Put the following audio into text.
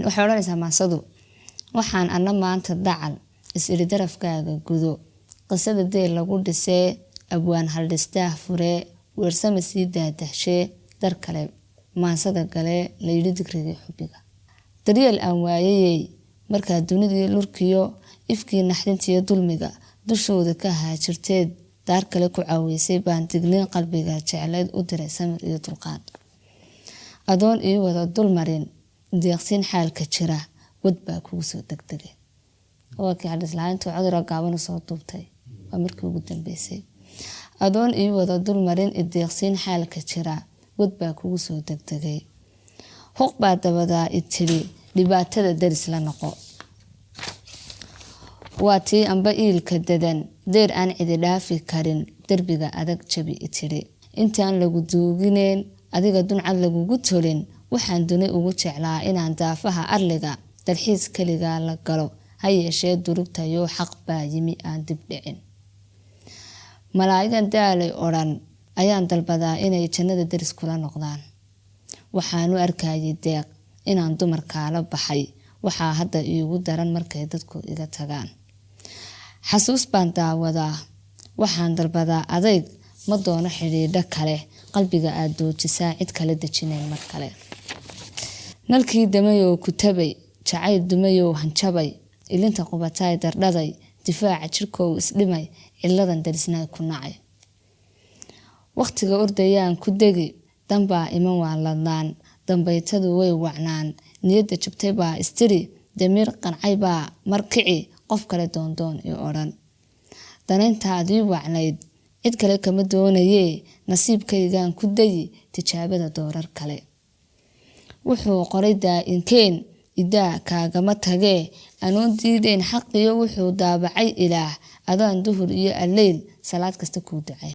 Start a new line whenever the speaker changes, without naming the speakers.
waxay oranaysaa maasadu waxaan ana maanta dacal is-iri darafkaaga gudo qasada dee lagu dhisee abwaan haldhistaah furee weersama sii daadahshee dar kale maasada galee layidhi digrigii xubbiga daryeel aan waayayey markaa dunidii lurkiyo ifkii naxdintiyo dulmiga dushooda ka haajirteed daar kale ku caaweysay baan digniin qalbiga jecleed u diray samir iyo dulqaad adoon ii wada dulmarin deeqsin xaalka jira wad baa kugu soo degdegay oo kii hadhislahayntu cudurka gaaban soo duubtay waa markii ugu dambeysay adoon ii wada dulmarin deeqsin xaalka jira wad baa kugu soo degdegay huq baa dabadaa itiri dhibaatada daris la noqo waa tii amba iilka dadan deer aan cidi dhaafi karin derbiga adag jabi itiri intaan lagu duugineen adiga duncad lagugu tolin waxaan duni ugu jeclaa inaan daafaha arliga dalxiis kaligaa la galo ha yeeshee durugtayo xaq baa yimi aan dib dhicin malaa'igan daalay odhan ayaan dalbadaa inay jannada daris kula noqdaan waxaanu arkayay deeq inaan dumarkaala baxay waxaa hadda iigu daran markay dadku iga tagaan xasuus baan daawadaa waxaan dalbadaa adayg ma doono xidhiidho kale qalbiga aad doojisaa cid kala dejinayn mar kale nalkii damayow ku tabay jacayl dumayow hanjabay ilinta qubataay dardhaday difaaca jirkow isdhimay ciladan darisnaa ku nacay waqtiga ordayaan ku degi danbaa iman waa ladnaan dambaytadu way wacnaan niyadda jabtay baa istiri damiir qancay baa markici qof kale doondoon iyo odhan danayntaadii wacnayd cid kale kama doonayee nasiibkaygaan ku dayi tijaabada doorar kale wuxuu qoray daa-inkeen idaa kaagama tagee anoon diideen xaqiyo wuxuu daabacay ilaah adaan duhur iyo alleyl salaad kasta kuu dacay